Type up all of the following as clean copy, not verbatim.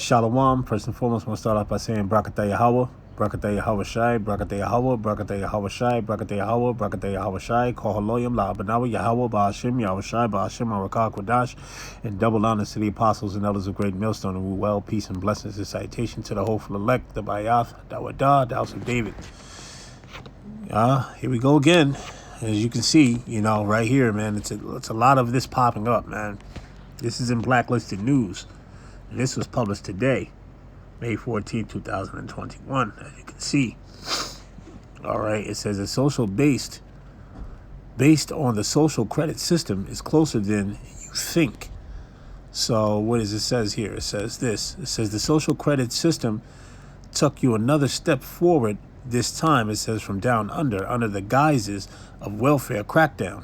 Shalom. First and foremost, I'm going to start off by saying Brakatah Yahweh, Brakatah Yahweh Shai, Brakatah Yahweh, Brakatah Yahweh Shai, Brakatah Yahweh, Brakatah Yahweh Shai, Kohaloyim, La'abanawa, Yahweh, Ba'ashim, Yahweh Shai, Ba'ashim, Arakah, Quadash, and double honors to the apostles and elders of Great Millstone, and well, peace and blessings and citation to the hopeful elect, the Bayath, Dawadah, the house of David. Here we go again. As you can see, right here, man, it's a lot of this popping up, man. This is in Blacklisted News. This was published today, May 14, 2021, as you can see. All right, it says a social based on the social credit system is closer than you think. So what does it says here? It says this. It says the social credit system took you another step forward this time, it says, from down under the guises of welfare crackdown.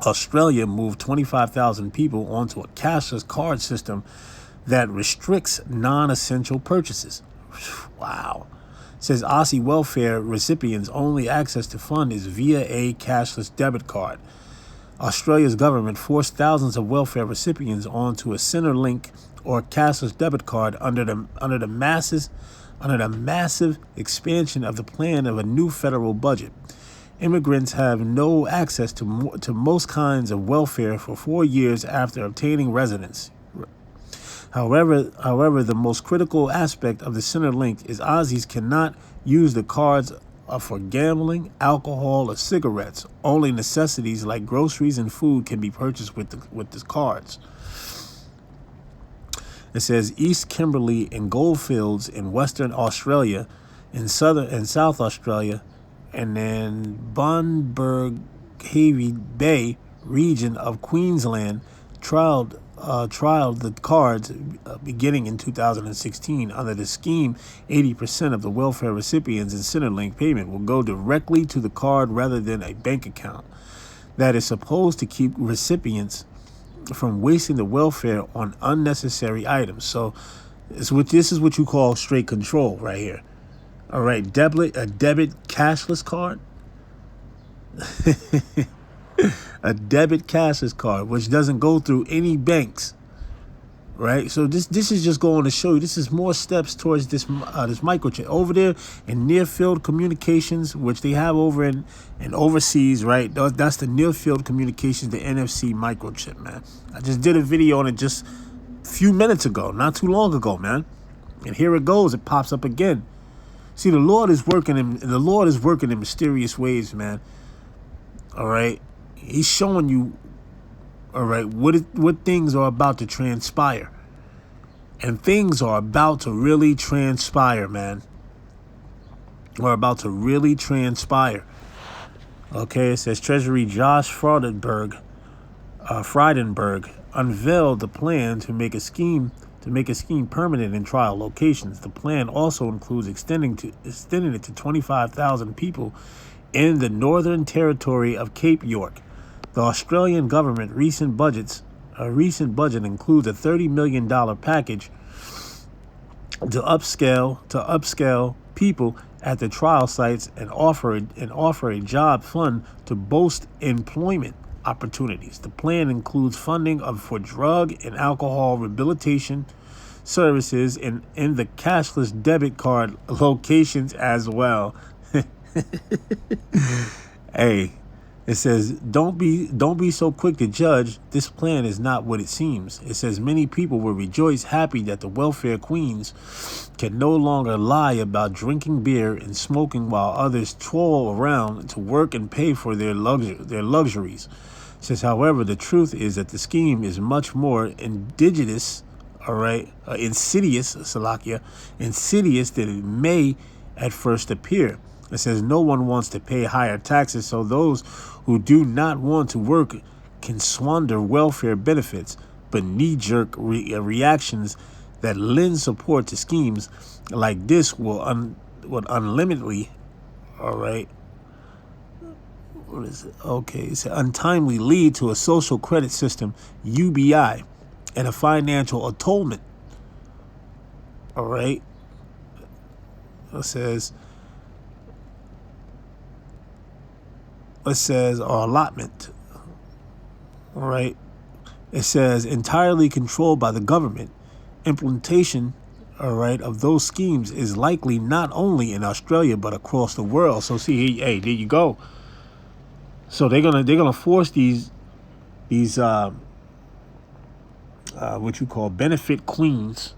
Australia moved 25,000 people onto a cashless card system that restricts non-essential purchases. Wow. It says Aussie welfare recipients' only access to fund is via a cashless debit card. Australia's government forced thousands of welfare recipients onto a Centrelink or cashless debit card under the massive expansion of the plan of a new federal budget. Immigrants have no access to most kinds of welfare for 4 years after obtaining residence. However, the most critical aspect of the Centrelink is Aussies cannot use the cards for gambling, alcohol, or cigarettes. Only necessities like groceries and food can be purchased with the cards. It says East Kimberley and Goldfields in Western Australia, in Southern and South Australia, and then Bunbury Bay region of Queensland trialed the cards beginning in 2016. Under the scheme, 80% of the welfare recipients in Centrelink payment will go directly to the card rather than a bank account. That is supposed to keep recipients from wasting the welfare on unnecessary items. So this is what you call straight control right here. All right, a debit cashless card. A debit cashless card, which doesn't go through any banks, right? So this is just going to show you, this is more steps towards this microchip over there in near field communications, which they have over in overseas, right? That's the near field communications, the NFC microchip, man. I just did a video on it just a few minutes ago, not too long ago, man. And here it goes. It pops up again. See, the Lord is working in mysterious ways, man. All right. He's showing you, all right, what things are about to transpire. And things are about to really transpire, man. Are about to really transpire. Okay, it says Treasury Josh Frydenberg unveiled the plan to make a scheme permanent in trial locations. The plan also includes extending it to 25,000 people in the Northern Territory of Cape York. The Australian government recent budget includes a $30 million package to upscale people at the trial sites and offer a job fund to boost employment opportunities. The plan includes funding for drug and alcohol rehabilitation services in the cashless debit card locations as well. Hey. It says, don't be so quick to judge. This plan is not what it seems. It says many people will rejoice happy that the welfare queens can no longer lie about drinking beer and smoking while others toil around to work and pay for their luxuries. It says, however, the truth is that the scheme is much more insidious than it may at first appear. It says no one wants to pay higher taxes, so those who do not want to work can squander welfare benefits, but knee-jerk reactions that lend support to schemes like this will unlimitedly, all right, what is it? Okay, it's untimely lead to a social credit system, UBI, and a financial atonement. All right. It says or allotment. All right. It says entirely controlled by the government implementation, all right, of those schemes is likely not only in Australia but across the world. So see, hey, there you go. So they're gonna force these what you call benefit queens,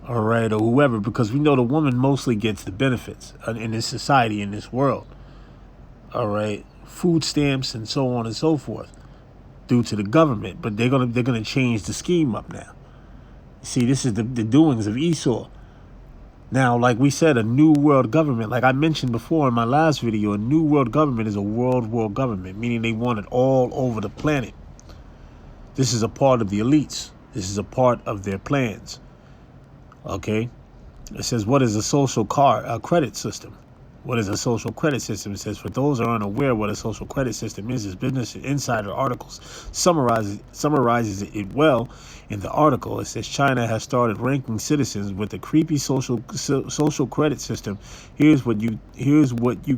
all right, or whoever, because we know the woman mostly gets the benefits in this society, in this world, all right, food stamps and so on and so forth, due to the government. But they're gonna change the scheme up now. See, this is the doings of Esau. Now, like we said, a new world government, like I mentioned before in my last video, a new world government is a world government, meaning they want it all over the planet. This is a part of the elites. This is a part of their plans. Okay? It says, what is a social credit system? What is a social credit system? It says, for those who are unaware what a social credit system is, Business Insider articles summarizes it well in the article. It says, China has started ranking citizens with a creepy social credit system. Here's what you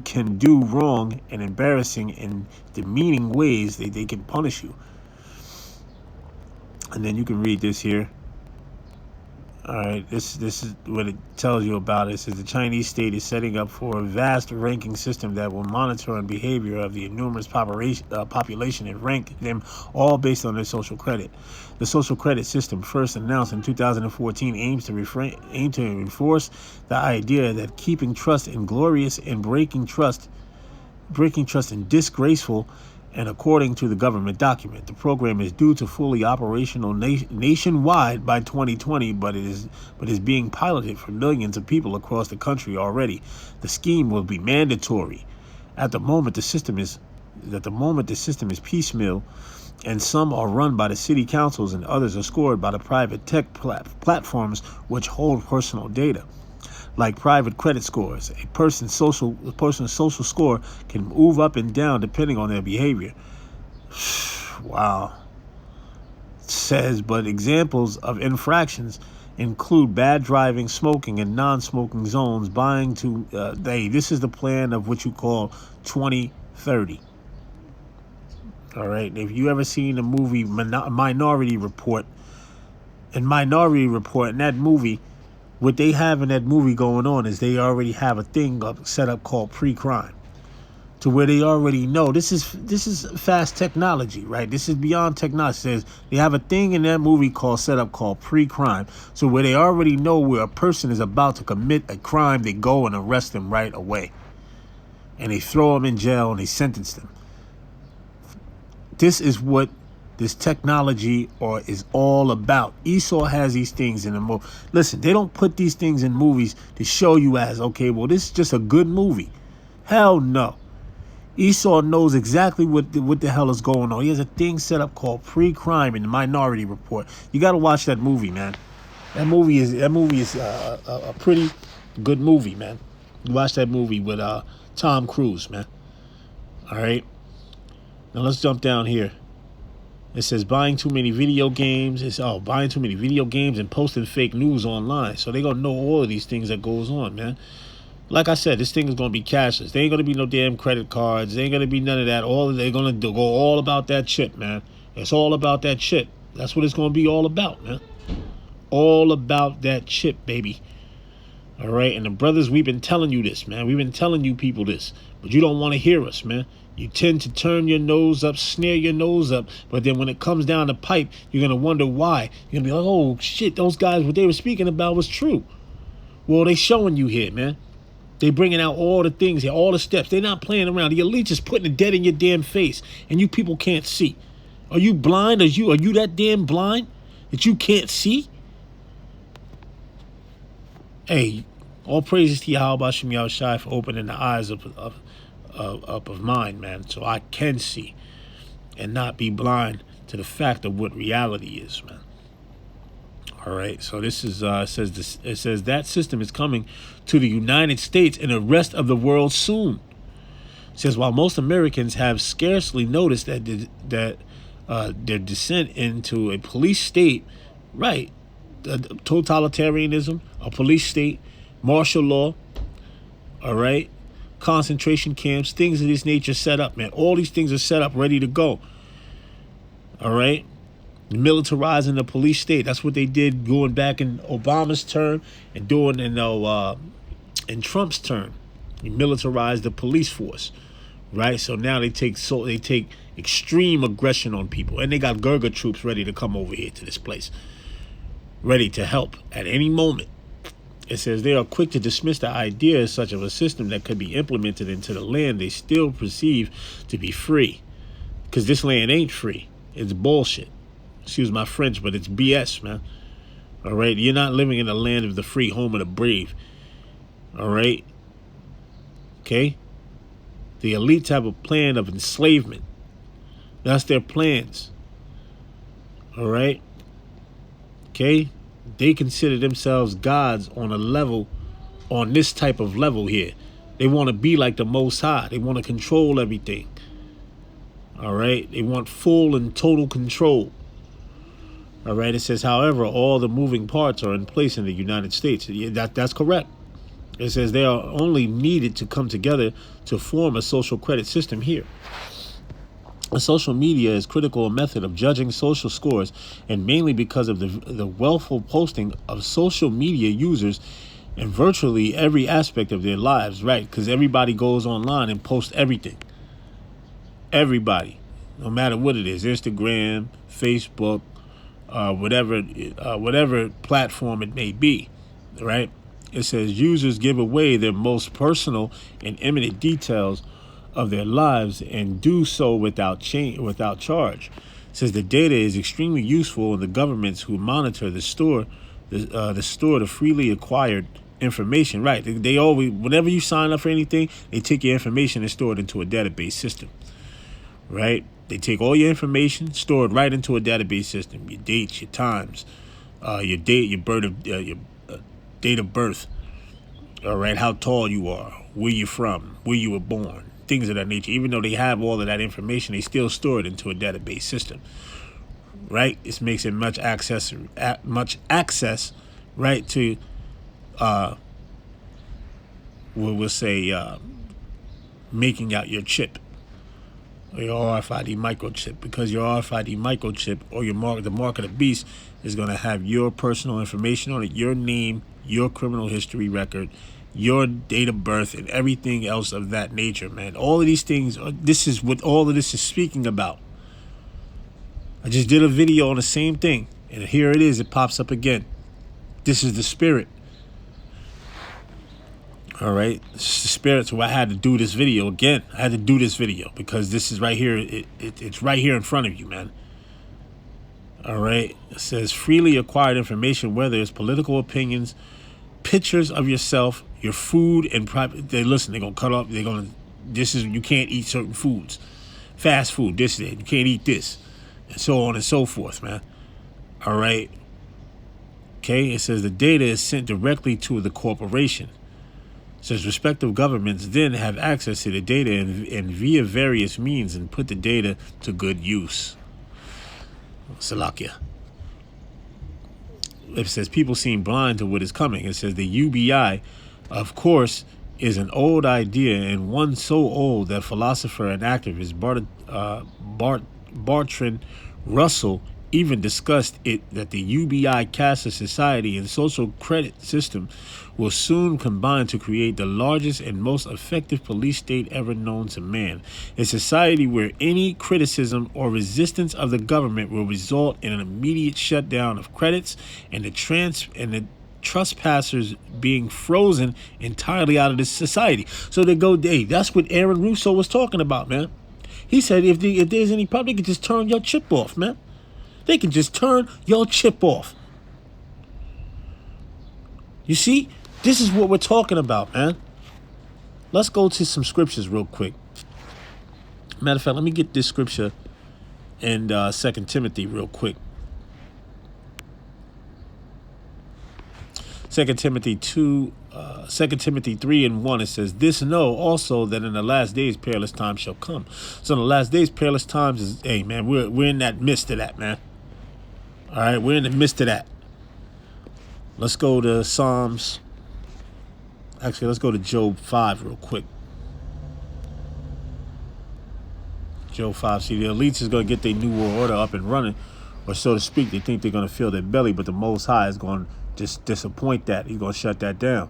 can do wrong and embarrassing and demeaning ways they can punish you. And then you can read this here. All right, this is what it tells you about it. It says the Chinese state is setting up for a vast ranking system that will monitor the behavior of the enormous population and rank them all based on their social credit. The social credit system, first announced in 2014, aims to enforce the idea that keeping trust inglorious and breaking trust and disgraceful. And according to the government document, the program is due to fully operational nationwide by 2020, but is being piloted for millions of people across the country already. The scheme will be mandatory. At the moment, the system is piecemeal, and some are run by the city councils, and others are scored by the private tech platforms which hold personal data. Like private credit scores, a person's social score can move up and down depending on their behavior. Wow. It says, but examples of infractions include bad driving, smoking, and non-smoking zones. This is the plan of what you call 2030. All right. If you ever seen the movie Minority Report, in that movie, what they have in that movie going on is they already have a thing set up called pre-crime, to where they already know this is fast technology, right? This is beyond technology. It says they have a thing in that movie called pre-crime, so where they already know where a person is about to commit a crime, they go and arrest them right away, and they throw them in jail and they sentence them. This is what this technology is all about. Esau has these things in the movie. Listen, they don't put these things in movies to show you as, okay, well, this is just a good movie. Hell no. Esau knows exactly what the hell is going on. He has a thing set up called pre-crime in the Minority Report. You got to watch that movie, man. That movie is a pretty good movie, man. You watch that movie with Tom Cruise, man. All right. Now let's jump down here. It says buying too many video games. Buying too many video games and posting fake news online. So they're going to know all of these things that goes on, man. Like I said, this thing is going to be cashless. There ain't going to be no damn credit cards. There ain't going to be none of that. They're going to go all about that shit, man. It's all about that shit. That's what it's going to be all about, man. All about that shit, baby. All right? And the brothers, we've been telling you this, man. We've been telling you people this. But you don't want to hear us, man. You tend to turn your nose up, snare your nose up, but then when it comes down the pipe, you're going to wonder why. You're going to be like, oh, shit, those guys, what they were speaking about was true. Well, they showing you here, man. They bringing out all the things here, all the steps. They're not playing around. The elite is putting it dead in your damn face, and you people can't see. Are you blind? Are you that damn blind that you can't see? Hey, all praises to Yahweh Shem Yahushai for opening the eyes of mine, man, so I can see and not be blind to the fact of what reality is, man. All right, so this is it says that system is coming to the United States and the rest of the world soon. It says while most Americans have scarcely noticed that their descent into a police state, right, totalitarianism, a police state, martial law, all right, concentration camps, things of this nature set up, man. All these things are set up, ready to go. All right. Militarizing the police state. That's what they did going back in Obama's term and doing in Trump's term. He militarized the police force, right? So now they take extreme aggression on people, and they got Gurkha troops ready to come over here to this place, ready to help at any moment. It says they are quick to dismiss the idea of such of a system that could be implemented into the land they still perceive to be free, because this land ain't free. It's bullshit. Excuse my French, but it's BS, man. All right? You're not living in the land of the free, home of the brave. All right? Okay? The elites have a plan of enslavement. That's their plans. All right? Okay? They consider themselves gods on this type of level here. They want to be like the Most High. They want to control everything. All right? They want full and total control. All right? It says, however, all the moving parts are in place in the United States. That's correct. It says they are only needed to come together to form a social credit system here. Social media is critical method of judging social scores, and mainly because of the wealthful posting of social media users in virtually every aspect of their lives, right? Because everybody goes online and posts everything. Everybody, no matter what it is, Instagram, Facebook, whatever platform it may be, right? It says users give away their most personal and intimate details of their lives and do so without charge. It says the data is extremely useful in the governments who monitor the store to freely acquired information. Right? They always, whenever you sign up for anything, they take your information and store it into a database system. Right? They take all your information, store it right into a database system. Your dates, your times, your date, your date of birth. All right, how tall you are, where you're from, where you were born, things of that nature. Even though they have all of that information, they still store it into a database system. Right? This makes it much access, right, to we'll say making out your chip, or your RFID microchip, because your RFID microchip or the mark of the beast is going to have your personal information on it, your name, your criminal history record, your date of birth, and everything else of that nature, man. All of these things, this is what all of this is speaking about. I just did a video on the same thing, and here it is. It pops up again. This is the spirit. All right, it's the spirit. So I had to do this video again. I had to do this video because this is right here. It's right here in front of you, man. All right. It says freely acquired information, whether it's political opinions, pictures of yourself, your food, and private. They're gonna cut off. You can't eat certain foods, fast food. You can't eat this, and so on and so forth, man. All right. Okay. It says the data is sent directly to the corporation. It says respective governments then have access to the data and via various means and put the data to good use. Salakia. It says people seem blind to what is coming. It says the UBI, of course, is an old idea, and one so old that philosopher and activist Bertrand Russell even discussed it, that the UBI caste society and social credit system will soon combine to create the largest and most effective police state ever known to man. A society where any criticism or resistance of the government will result in an immediate shutdown of credits and the trespassers being frozen entirely out of this society. So they go, hey, that's what Aaron Russo was talking about, man. He said if there's any problem, they can just turn your chip off, man. They can just turn your chip off. You see, this is what we're talking about, man. Let's go to some scriptures real quick. Matter of fact, let me get this scripture in 2 Timothy real quick. 2 Timothy 3:1, it says, this know also that in the last days perilous times shall come. So in the last days, perilous times is, hey, man, we're in that midst of that, man. All right, we're in the midst of that. Let's go to Psalms. Actually, let's go to Job 5 real quick. Job 5. See, the elites is going to get their new world order up and running, or so to speak. They think they're going to fill their belly, but the Most High is going to just disappoint that. He's going to shut that down.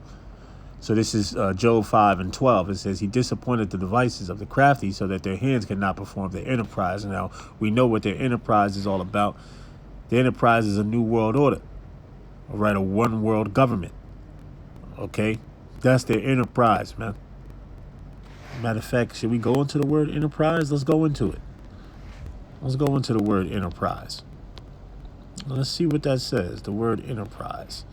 So this is Job 5:12. It says, he disappointed the devices of the crafty so that their hands cannot perform their enterprise. Now, we know what their enterprise is all about. The enterprise is a new world order, all right, a one world government. Okay, that's their enterprise, man. Matter of fact, should we go into the word enterprise? Let's go into it. Let's go into the word enterprise. Let's see what that says, the word enterprise.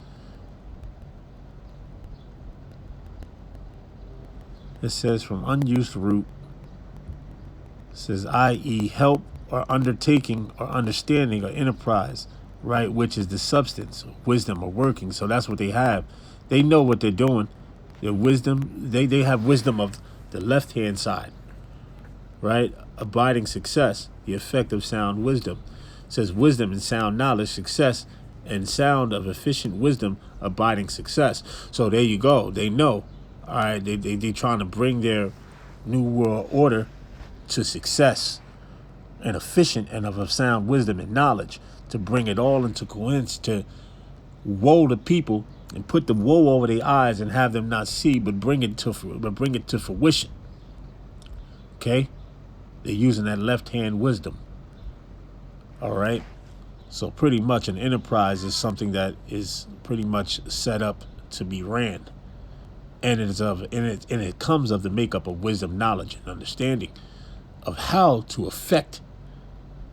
It says from unused root. It says, i.e., help or undertaking or understanding or enterprise, right, which is the substance, wisdom or working. So that's what they have. They know what they're doing. Their wisdom, they have wisdom of the left-hand side, right? Abiding success, the effect of sound wisdom. It says wisdom and sound knowledge, success, and sound of efficient wisdom, abiding success. So there you go. They know. All right, they trying to bring their new world order to success and efficient and of a sound wisdom and knowledge, to bring it all into coincidence, to woe the people and put the woe over their eyes and have them not see, but bring it to fruition. Okay, they're using that left hand wisdom. All right, so pretty much an enterprise is something that is pretty much set up to be ran, and it comes of the makeup of wisdom, knowledge, and understanding of how to affect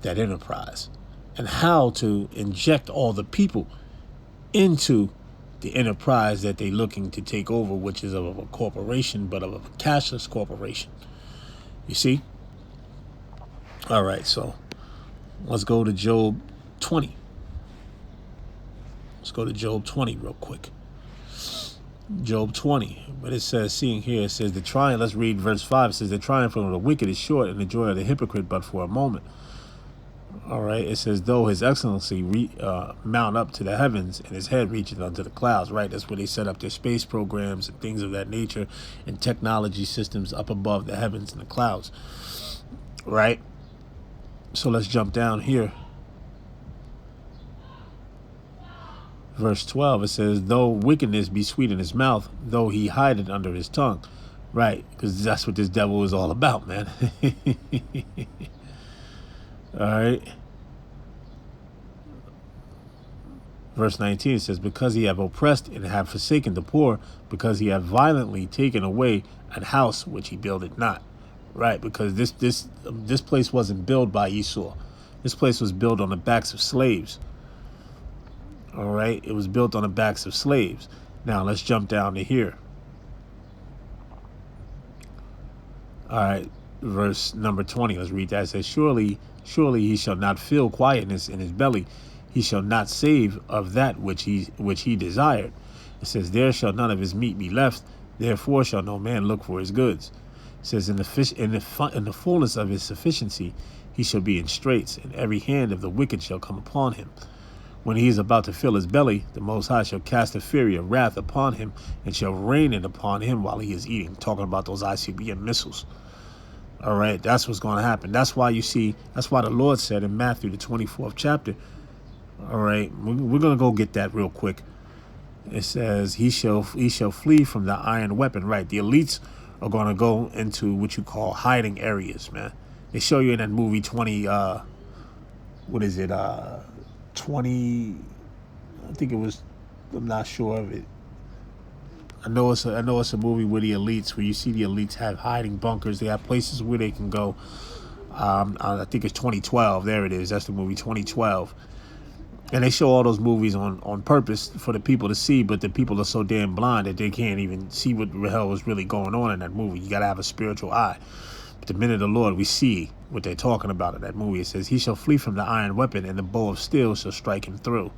that enterprise and how to inject all the people into the enterprise that they're looking to take over, which is of a corporation, but of a cashless corporation. You see? All right, so let's go to Job 20. Let's go to Job 20 real quick. Job 20, but it says, seeing here, it says the triumph, let's read verse 5. It says the triumph of the wicked is short and the joy of the hypocrite but for a moment. All right, it says, though his excellency mount up to the heavens and his head reaches unto the clouds, right? That's where they set up their space programs and things of that nature and technology systems up above the heavens and the clouds, right? So let's jump down here. Verse 12, it says, though wickedness be sweet in his mouth, though he hide it under his tongue. Right, because that's what this devil is all about, man. All right. Verse 19 says, because he have oppressed and have forsaken the poor, because he have violently taken away an house which he builded not. Right, because this place wasn't built by Esau. This place was built on the backs of slaves. All right, it was built on the backs of slaves. Now let's jump down to here. All right, verse number 20. Let's read that. It says, surely he shall not feel quietness in his belly. He shall not save of that which he desired. It says, there shall none of his meat be left. Therefore shall no man look for his goods. It says, in the fullness of his sufficiency he shall be in straits, and every hand of the wicked shall come upon him. When he is about to fill his belly, the Most High shall cast a fury of wrath upon him and shall rain it upon him while he is eating. Talking about those ICBM missiles. All right, that's what's going to happen. That's why the Lord said in Matthew, the 24th chapter, all right, we're going to go get that real quick. It says, he shall flee from the iron weapon. Right, the elites are going to go into what you call hiding areas, man. They show you in that movie 20, 20, I think it was, I'm not sure of it. I know it's a movie with the elites, where you see the elites have hiding bunkers. They have places where they can go. I think it's 2012. There it is. That's the movie 2012. And they show all those movies on purpose for the people to see, but the people are so damn blind that they can't even see what the hell is really going on in that movie. You got to have a spiritual eye. But the minute of the Lord, we see what they're talking about in that movie. It says, he shall flee from the iron weapon, and the bow of steel shall strike him through.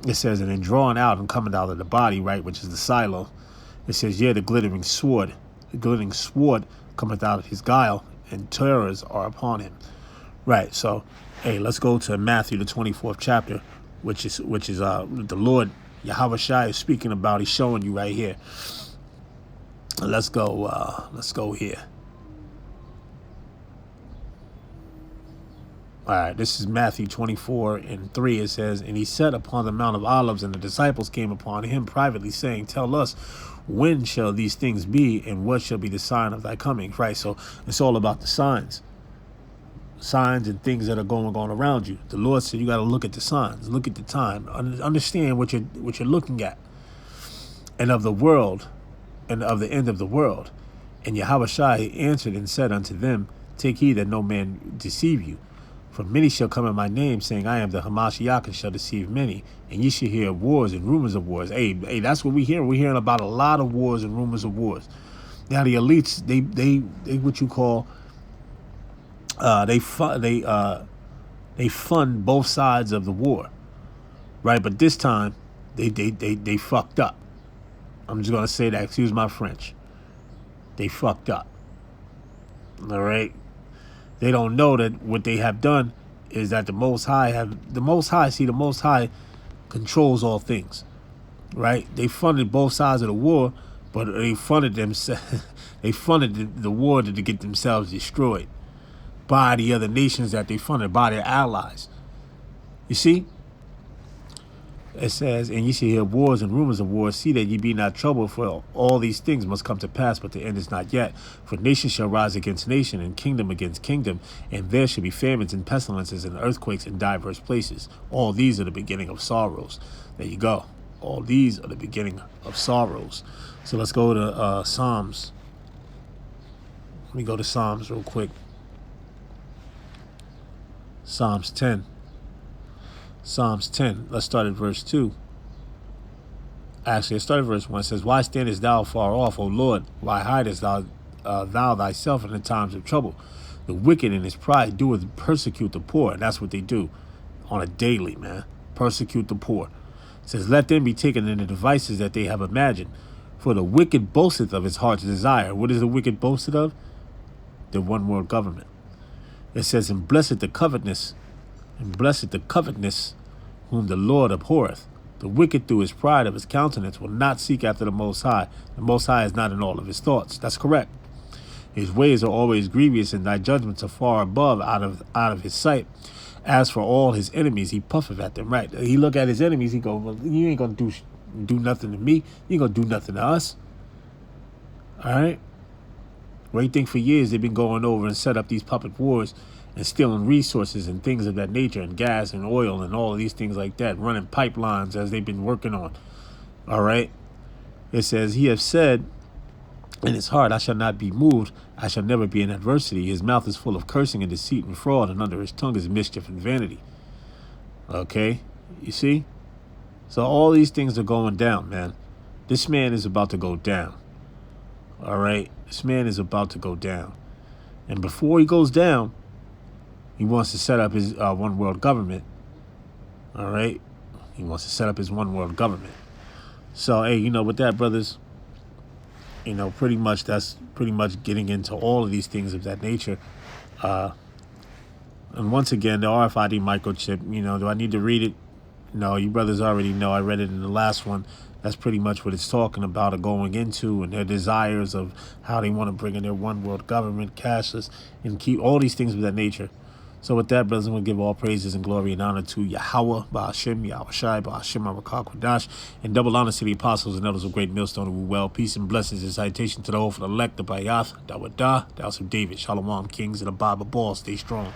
It says, and then drawn out and coming out of the body, right, which is the silo. It says, yeah, the glittering sword cometh out of his guile, and terrors are upon him. Right, so, hey, let's go to Matthew, the 24th chapter, which is the Lord Yahweh Shai is speaking about. He's showing you right here. Let's go here. All right, this is Matthew 24:3. It says, and he sat upon the Mount of Olives, and the disciples came upon him privately, saying, tell us, when shall these things be, and what shall be the sign of thy coming? Right, so it's all about the signs and things that are going on around you. The Lord said you got to look at the signs, look at the time, understand what you're looking at, and of the world, and of the end of the world. And Yahushua answered and said unto them, take heed that no man deceive you. For many shall come in my name, saying, I am the Hamashiach, and shall deceive many. And ye shall hear of wars and rumors of wars. Hey, that's what we hear. We're hearing about a lot of wars and rumors of wars. Now the elites, they what you call, they fund both sides of the war, right? But this time, they fucked up. I'm just gonna say that. Excuse my French. They fucked up. All right. They don't know that what they have done is that the Most High controls all things, right? They funded both sides of the war, but they funded they funded the war to get themselves destroyed by the other nations that they funded, by their allies. You see? It says, and ye shall hear wars and rumors of wars. See that ye be not troubled, for all these things must come to pass, but the end is not yet. For nation shall rise against nation, and kingdom against kingdom, and there shall be famines and pestilences and earthquakes in diverse places. All these are the beginning of sorrows. There you go. All these are the beginning of sorrows. So let's go to Psalms. Let me go to Psalms real quick. Psalms 10. Psalms 10. Let's start at verse 2. Actually, let's start at verse 1. It says, why standest thou far off, O Lord? Why hidest thou thyself in the times of trouble? The wicked in his pride doeth persecute the poor. And that's what they do on a daily, man. Persecute the poor. It says, let them be taken in the devices that they have imagined. For the wicked boasteth of his heart's desire. What is the wicked boasted of? The one world government. It says, and blessed the covetousness, whom the Lord abhorreth. The wicked through his pride of his countenance will not seek after the Most High. The Most High is not in all of his thoughts. That's correct. His ways are always grievous, and thy judgments are far above out of his sight. As for all his enemies, he puffeth at them. Right. He look at his enemies, he go, well, you ain't gonna do nothing to me. You ain't gonna do nothing to us. All right. Great thing for years they've been going over and set up these puppet wars and stealing resources and things of that nature, and gas and oil and all of these things like that, running pipelines as they've been working on. All right. It says, he has said in his heart, I shall not be moved. I shall never be in adversity. His mouth is full of cursing and deceit and fraud, and under his tongue is mischief and vanity. Okay. You see? So all these things are going down, man. This man is about to go down. All right. This man is about to go down. And before he goes down, he wants to set up his one world government. All right. He wants to set up his one world government. So, hey, you know, with that, brothers, you know, that's pretty much getting into all of these things of that nature. And once again, the RFID microchip, you know, do I need to read it? No, you brothers already know. I read it in the last one. That's pretty much what it's talking about, or going into, and their desires of how they want to bring in their one world government, cashless, and keep all these things of that nature. So with that, brothers, I'm going to give all praises and glory and honor to Yahweh, Ba'ashem, Yahushai, Ba'ashem, Arakak, and double honor to the apostles and elders of Great Millstone who well. Peace and blessings and citation to the whole for the elect, the Bayath, Dawadah, the House of David, Shalom, kings, and the Bible ball. Stay strong.